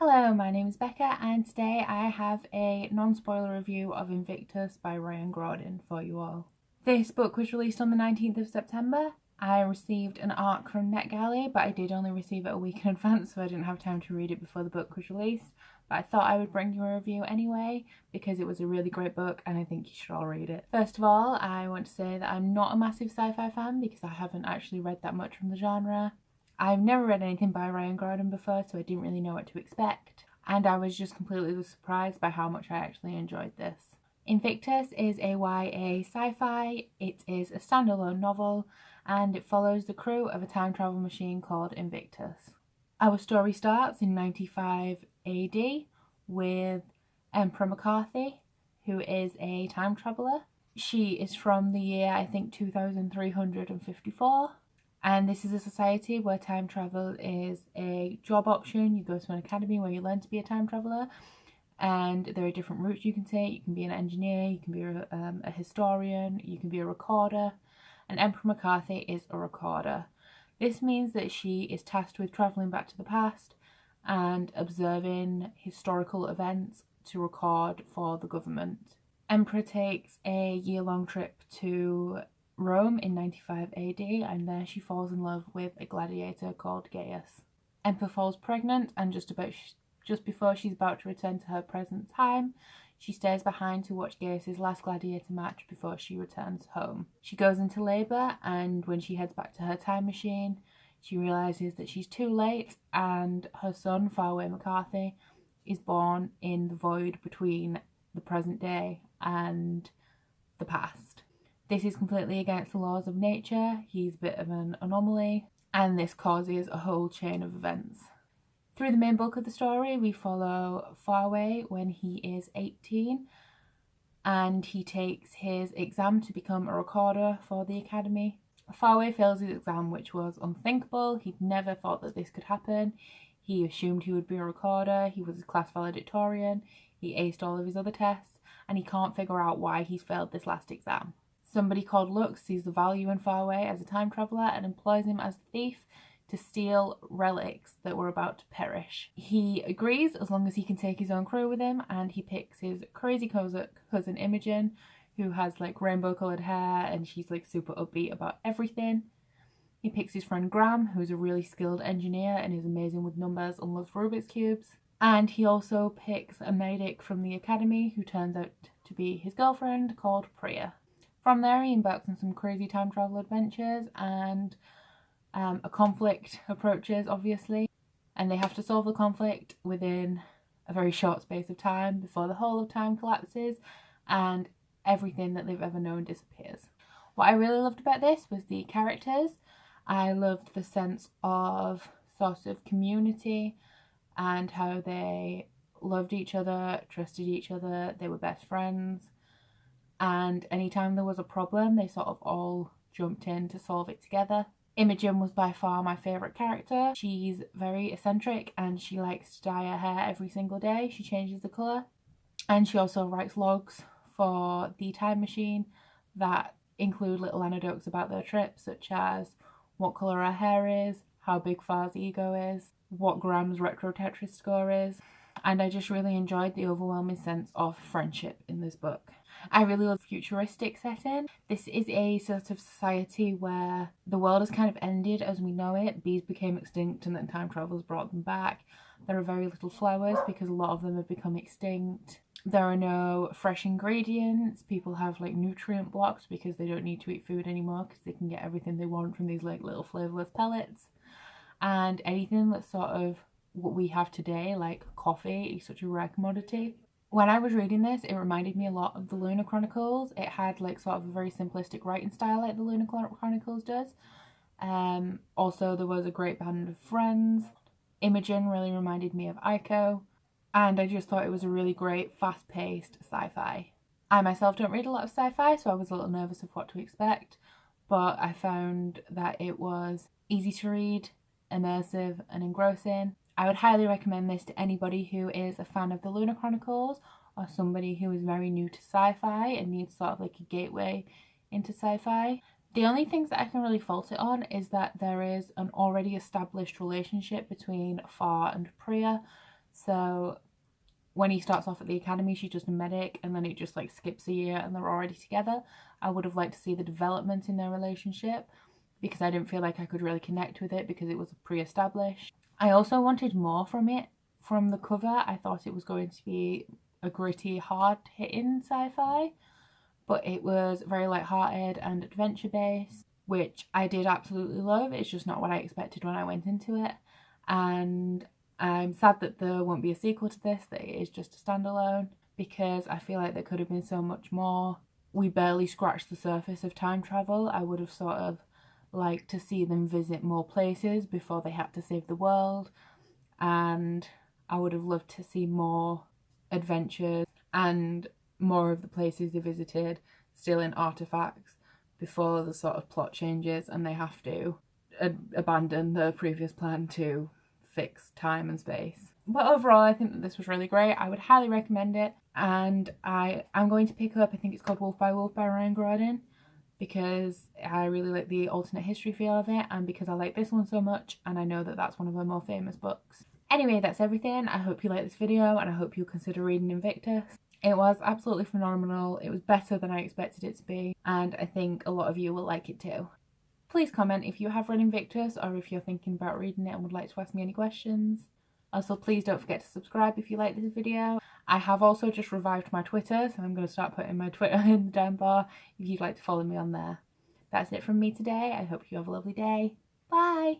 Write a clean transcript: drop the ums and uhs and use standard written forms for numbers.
Hello, my name is Becca and today I have a non-spoiler review of Invictus by Graudin for you all. This book was released on the 19th of September. I received an ARC from NetGalley, but I did only receive it a week in advance, so I didn't have time to read it before the book was released. But I thought I would bring you a review anyway because it was a really great book and I think you should all read it. First of all, I want to say that I'm not a massive sci-fi fan because I haven't actually read that much from the genre. I've never read anything by Graudin before, so I didn't really know what to expect, and I was just completely surprised by how much I actually enjoyed this. Invictus is a YA sci-fi. It is a standalone novel, and it follows the crew of a time travel machine called Invictus. Our story starts in 95 AD with Emperor McCarthy, who is a time traveller. She is from the year, I think, 2354. And this is a society where time travel is a job option. You go to an academy where you learn to be a time traveller, and there are different routes you can take. You can be an engineer, you can be a historian, you can be a recorder, and Emperor McCarthy is a recorder. This means that she is tasked with travelling back to the past and observing historical events to record for the government. Emperor takes a year-long trip to Rome in 95 AD, and there she falls in love with a gladiator called Gaius. Emperor falls pregnant, and just before she's about to return to her present time, she stays behind to watch Gaius's last gladiator match before she returns home. She goes into labour, and when she heads back to her time machine, she realises that she's too late, and her son, Faraway McCarthy, is born in the void between the present day and the past. This is completely against the laws of nature. He's a bit of an anomaly, and this causes a whole chain of events. Through the main bulk of the story, we follow Faraway when he is 18, and he takes his exam to become a recorder for the academy. Faraway fails his exam, which was unthinkable. He'd never thought that this could happen. He assumed he would be a recorder. He was a class valedictorian. He aced all of his other tests, and he can't figure out why he's failed this last exam. Somebody called Lux sees the value in Faraway as a time traveller and employs him as a thief to steal relics that were about to perish. He agrees as long as he can take his own crew with him, and he picks his crazy cousin Imogen, who has like rainbow coloured hair and she's like super upbeat about everything. He picks his friend Graham, who's a really skilled engineer and is amazing with numbers and loves Rubik's Cubes. And he also picks a medic from the academy who turns out to be his girlfriend called Priya. From there, he embarks on some crazy time travel adventures, and a conflict approaches, obviously, and they have to solve the conflict within a very short space of time before the whole of time collapses and everything that they've ever known disappears. What I really loved about this was the characters. I loved the sense of sort of community and how they loved each other, trusted each other, they were best friends. And anytime there was a problem, they sort of all jumped in to solve it together. Imogen was by far my favourite character. She's very eccentric and she likes to dye her hair every single day. She changes the colour. And she also writes logs for the time machine that include little anecdotes about their trip, such as what colour her hair is, how big Far's ego is, what Graham's retro Tetris score is. And I just really enjoyed the overwhelming sense of friendship in this book. I really love the futuristic setting. This is a sort of society where the world has kind of ended as we know it. Bees became extinct and then time travelers brought them back. There are very little flowers because a lot of them have become extinct. There are no fresh ingredients. People have like nutrient blocks because they don't need to eat food anymore because they can get everything they want from these like little flavourless pellets. And anything that's sort of what we have today, like coffee, is such a rare commodity. When I was reading this, it reminded me a lot of the Lunar Chronicles. It had like sort of a very simplistic writing style like the Lunar Chronicles does. Also, there was a great band of friends. Imogen really reminded me of Aiko. And I just thought it was a really great, fast-paced sci-fi. I myself don't read a lot of sci-fi, so I was a little nervous of what to expect. But I found that it was easy to read, immersive and engrossing. I would highly recommend this to anybody who is a fan of the Lunar Chronicles or somebody who is very new to sci-fi and needs sort of like a gateway into sci-fi. The only things that I can really fault it on is that there is an already established relationship between Far and Priya. So when he starts off at the academy, she's just a medic, and then it just like skips a year and they're already together. I would have liked to see the development in their relationship, because I didn't feel like I could really connect with it because it was pre-established. I also wanted more from it. From the cover, I thought it was going to be a gritty, hard-hitting sci-fi, but it was very light-hearted and adventure-based, which I did absolutely love. It's just not what I expected when I went into it, and I'm sad that there won't be a sequel to this, that it is just a standalone, because I feel like there could have been so much more. We barely scratched the surface of time travel. I would have sort of liked to see them visit more places before they had to save the world, and I would have loved to see more adventures and more of the places they visited still in artifacts before the sort of plot changes and they have to abandon the previous plan to fix time and space. But overall, I think that this was really great. I would highly recommend it, and I am going to pick up, I think it's called Wolf by Ryan Graudin, because I really like the alternate history feel of it, and because I like this one so much, and I know that that's one of her more famous books. Anyway, that's everything. I hope you like this video, and I hope you'll consider reading Invictus. It was absolutely phenomenal. It was better than I expected it to be, and I think a lot of you will like it too. Please comment if you have read Invictus, or if you're thinking about reading it and would like to ask me any questions. Also, please don't forget to subscribe if you like this video. I have also just revived my Twitter, so I'm going to start putting my Twitter in the down bar if you'd like to follow me on there. That's it from me today. I hope you have a lovely day. Bye!